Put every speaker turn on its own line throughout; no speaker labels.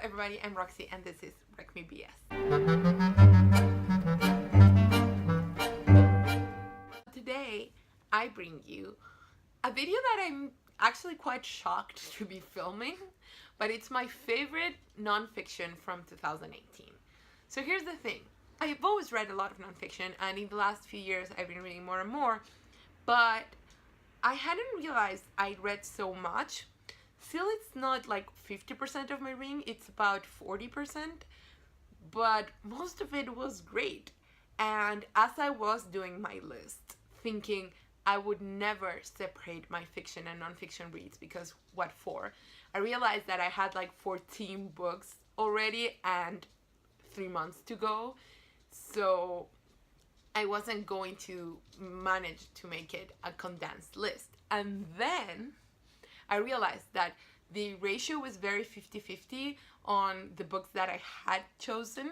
everybody, I'm Roxy and this is Wreck Me BS. Today I bring you a video that I'm actually quite shocked to be filming, but it's my favorite nonfiction from 2018. So here's the thing. I've always read a lot of nonfiction, and in the last few years I've been reading more and more, but I hadn't realized I read so much. Still, it's not like 50% of my reading, it's about 40%, but most of it was great. And as I was doing my list, thinking I would never separate my fiction and nonfiction reads because what for, I realized that I had like 14 books already and 3 months to go. So I wasn't going to manage to make it a condensed list. And then I realized that the ratio was very 50-50 on the books that I had chosen.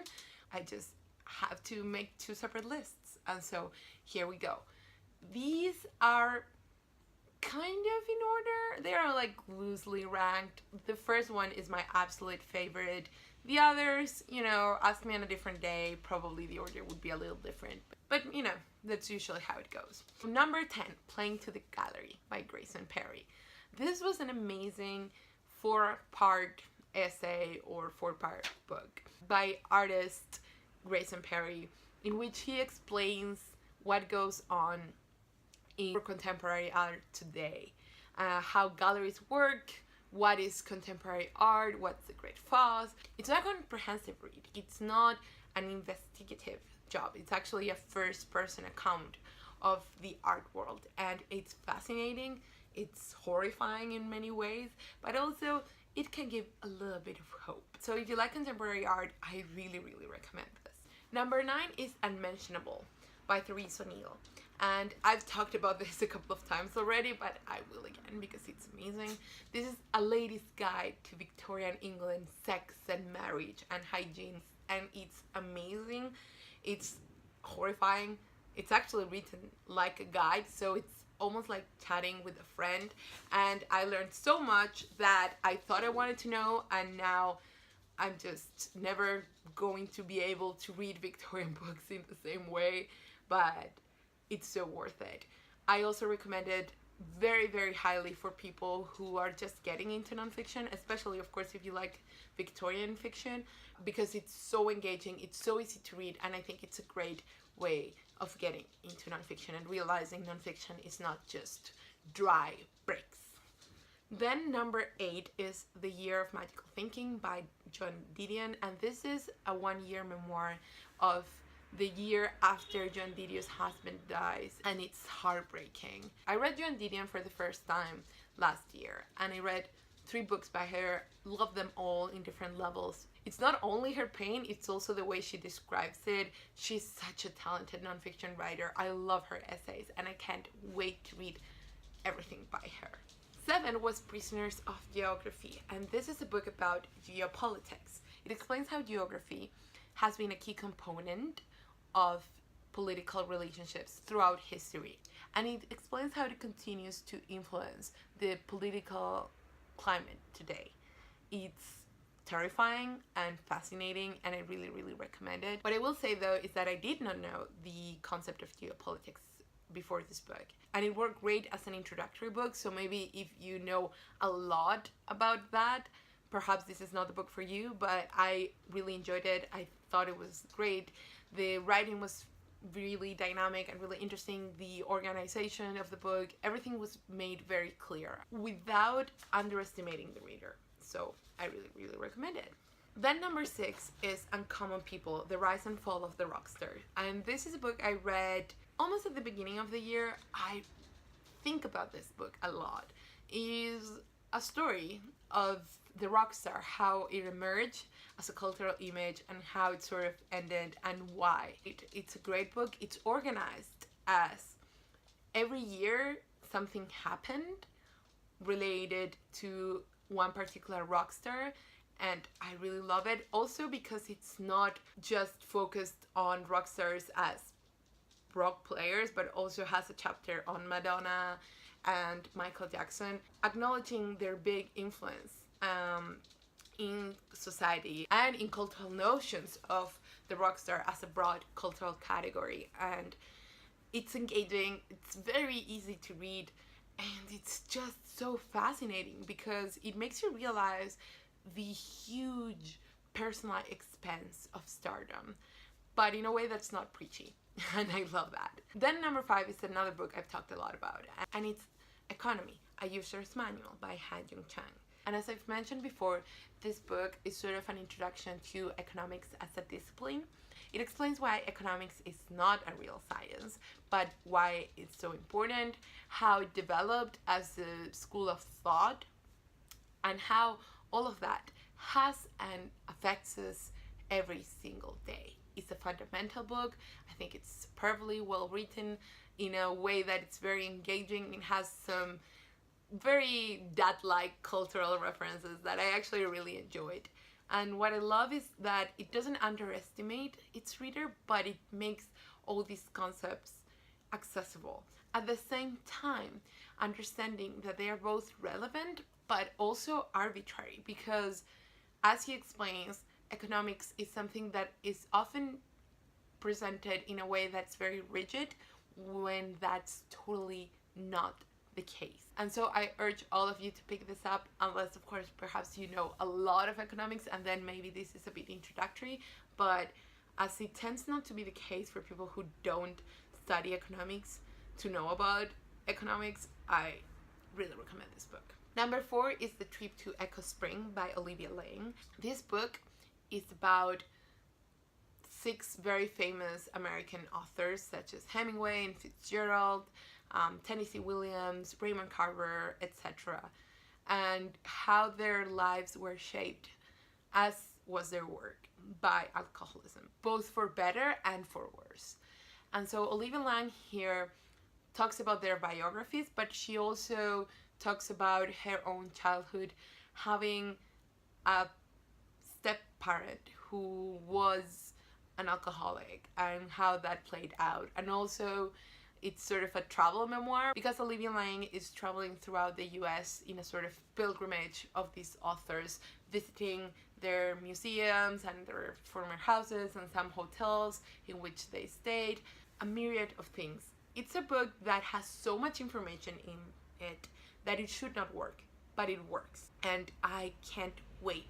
I just have to make 2 separate lists. And so here we go. These are kind of in order. They are like loosely ranked. The first one is my absolute favorite. The others, ask me on a different day, probably the order would be a little different. But that's usually how it goes. Number 10, Playing to the Gallery by Grayson Perry. This was an amazing 4-part essay or 4-part book by artist Grayson Perry, in which he explains what goes on in contemporary art today, how galleries work, what is contemporary art, what's the great fuss. It's a comprehensive read. It's not an investigative job. It's actually a first-person account of the art world, and it's fascinating. It's horrifying in many ways, but also it can give a little bit of hope. So if you like contemporary art, I really, really recommend this. Number 9 is Unmentionable by Therese O'Neill. And I've talked about this a couple of times already, but I will again because it's amazing. This is a lady's guide to Victorian England, sex and marriage and hygiene, and it's amazing. It's horrifying. It's actually written like a guide, so it's almost like chatting with a friend, and I learned so much that I thought I wanted to know, and now I'm just never going to be able to read Victorian books in the same way, but it's so worth it. I also recommend it very, very highly for people who are just getting into nonfiction, especially of course if you like Victorian fiction, because it's so engaging, it's so easy to read, and I think it's a great way of getting into nonfiction and realizing nonfiction is not just dry bricks. Then number 8 is The Year of Magical Thinking by Joan Didion, and this is a 1-year memoir of the year after Joan Didion's husband dies, and it's heartbreaking. I read Joan Didion for the first time last year, and I read 3 books by her, love them all in different levels. It's not only her pain, it's also the way she describes it. She's such a talented nonfiction writer. I love her essays, and I can't wait to read everything by her. 7 was Prisoners of Geography, and this is a book about geopolitics. It explains how geography has been a key component of political relationships throughout history, and it explains how it continues to influence the political climate today. It's terrifying and fascinating, and I really, really recommend it. What I will say though is that I did not know the concept of geopolitics before this book, and it worked great as an introductory book, so maybe if you know a lot about that, perhaps this is not the book for you, but I really enjoyed it. I thought it was great. The writing was really dynamic and really interesting. The organization of the book, everything was made very clear without underestimating the reader. So I really, really recommend it. Then number 6 is Uncommon People, The Rise and Fall of the Rockstar. And this is a book I read almost at the beginning of the year. I think about this book a lot. It is a story of the rock star, how it emerged as a cultural image and how it sort of ended and why. It's a great book. It's organized as every year something happened related to one particular rock star, and I really love it. Also because it's not just focused on rock stars as rock players, but also has a chapter on Madonna and Michael Jackson, acknowledging their big influence in society and in cultural notions of the rock star as a broad cultural category. And it's engaging, it's very easy to read, and it's just so fascinating because it makes you realize the huge personal expense of stardom, but in a way that's not preachy. And I love that. Then number 5 is another book I've talked a lot about, and it's Economy, A User's Manual by Han-Jung Chang. And as I've mentioned before, this book is sort of an introduction to economics as a discipline. It explains why economics is not a real science, but why it's so important, how it developed as a school of thought, and how all of that has and affects us every single day. It's a fundamental book. I think it's superbly well written in a way that it's very engaging. It has some very dad-like cultural references that I actually really enjoyed. And what I love is that it doesn't underestimate its reader, but it makes all these concepts accessible. At the same time, understanding that they are both relevant but also arbitrary, because as he explains, economics is something that is often presented in a way that's very rigid when that's totally not the case. And so I urge all of you to pick this up, unless of course perhaps you know a lot of economics, and then maybe this is a bit introductory, but as it tends not to be the case for people who don't study economics to know about economics, I really recommend this book. Number 4 is The Trip to Echo Spring by Olivia Lang. This book is about 6 very famous American authors such as Hemingway and Fitzgerald, Tennessee Williams, Raymond Carver, etc., and how their lives were shaped, as was their work, by alcoholism, both for better and for worse. And so Olivia Lang here talks about their biographies, but she also talks about her own childhood, having a step-parent who was an alcoholic and how that played out. And also it's sort of a travel memoir because Olivia Lang is traveling throughout the US in a sort of pilgrimage of these authors, visiting their museums and their former houses and some hotels in which they stayed, a myriad of things. It's a book that has so much information in it that it should not work, but it works. And I can't wait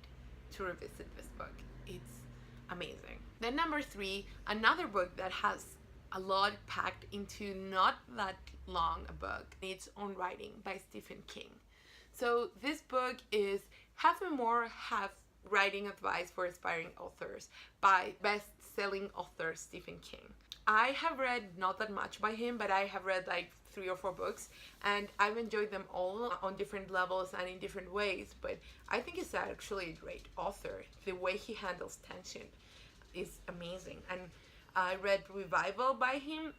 to revisit this book. It's amazing. Then number 3, another book that has a lot packed into not that long a book, its own writing, by Stephen King. So this book is half memoir, half writing advice for aspiring authors by best-selling author Stephen King. I have read not that much by him, but I have read like 3 or 4 books, and I've enjoyed them all on different levels and in different ways. But I think he's actually a great author. The way he handles tension is amazing. And I read Revival by him,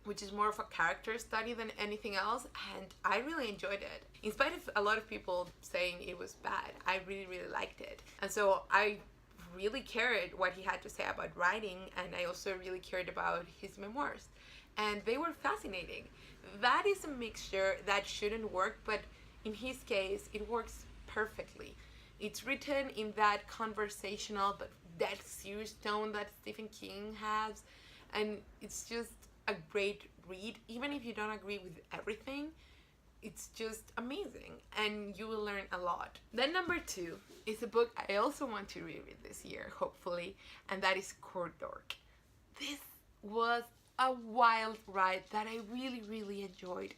which is more of a character study than anything else, and I really enjoyed it. In spite of a lot of people saying it was bad, I really liked it. And so I really cared what he had to say about writing, and I also really cared about his memoirs, and they were fascinating. That is a mixture that shouldn't work, but in his case it works perfectly. It's written in that conversational but dead serious tone that Stephen King has, and it's just a great read. Even if you don't agree with everything, it's just amazing and you will learn a lot. Then number 2 is a book I also want to reread this year, hopefully, and that is Dork. This was a wild ride that I really enjoyed.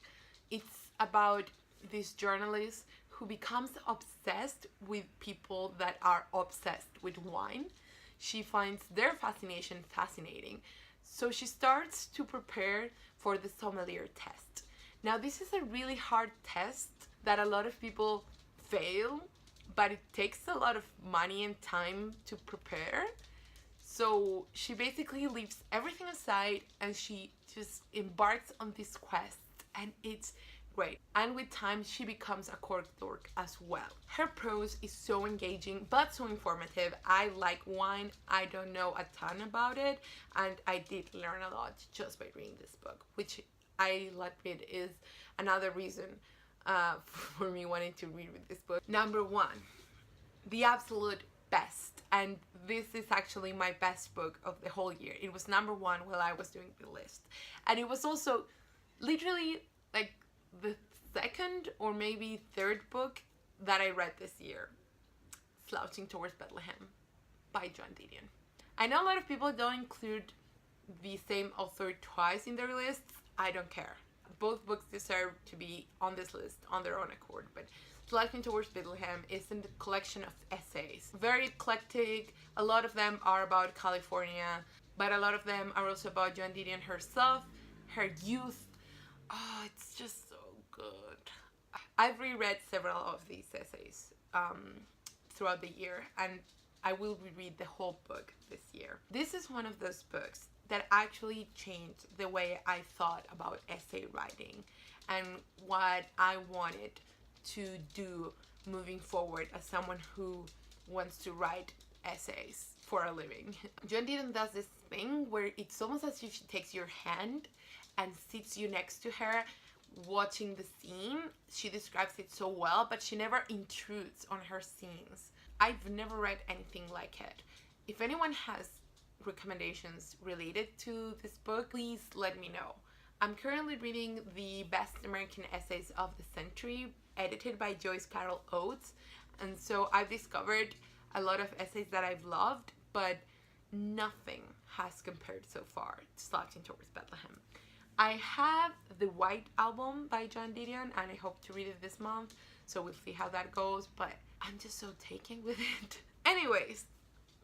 It's about this journalist who becomes obsessed with people that are obsessed with wine. She finds their fascination fascinating, so she starts to prepare for the sommelier test. Now, this is a really hard test that a lot of people fail, but it takes a lot of money and time to prepare. So she basically leaves everything aside and she just embarks on this quest, and it's great. And with time, she becomes a dork as well. Her prose is so engaging but so informative. I like wine. I don't know a ton about it, and I did learn a lot just by reading this book, which I admit is another reason for me wanting to read this book. Number 1, the absolute best. And this is actually my best book of the whole year. It was number one while I was doing the list. And it was also literally like the second or maybe third book that I read this year. Slouching Towards Bethlehem by Joan Didion. I know a lot of people don't include the same author twice in their lists. I don't care. Both books deserve to be on this list on their own accord, but Slouching Towards Bethlehem is a collection of essays. Very eclectic. A lot of them are about California, but a lot of them are also about Joan Didion herself, her youth. Oh, it's just so good. I've reread several of these essays throughout the year, and I will reread the whole book this year. This is one of those books that actually changed the way I thought about essay writing and what I wanted to do moving forward as someone who wants to write essays for a living. Joan Didion does this thing where it's almost as if she takes your hand and sits you next to her watching the scene. She describes it so well, but she never intrudes on her scenes. I've never read anything like it. If anyone has recommendations related to this book, please let me know. I'm currently reading the Best American Essays of the Century, edited by Joyce Carol Oates, and so I've discovered a lot of essays that I've loved, but nothing has compared so far to Slouching Towards Bethlehem. I have the White Album by Joan Didion, and I hope to read it this month, so we'll see how that goes, but I'm just so taken with it. Anyways,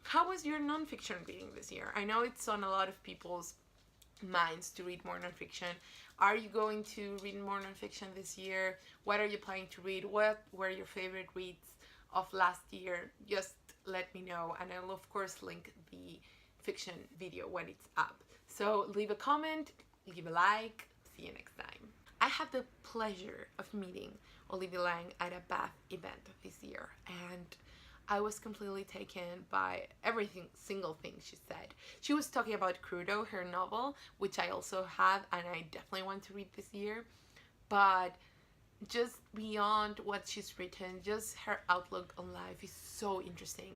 how was your nonfiction reading this year? I know it's on a lot of people's minds to read more nonfiction. Are you going to read more nonfiction this year? What are you planning to read? What were your favorite reads of last year? Just let me know, and I'll of course link the fiction video when it's up. So leave a comment, leave a like. See you next time. I had the pleasure of meeting Olivia Lang at a Bath event this year, and I was completely taken by every single thing she said. She was talking about Crudo, her novel, which I also have and I definitely want to read this year. But just beyond what she's written, just her outlook on life is so interesting.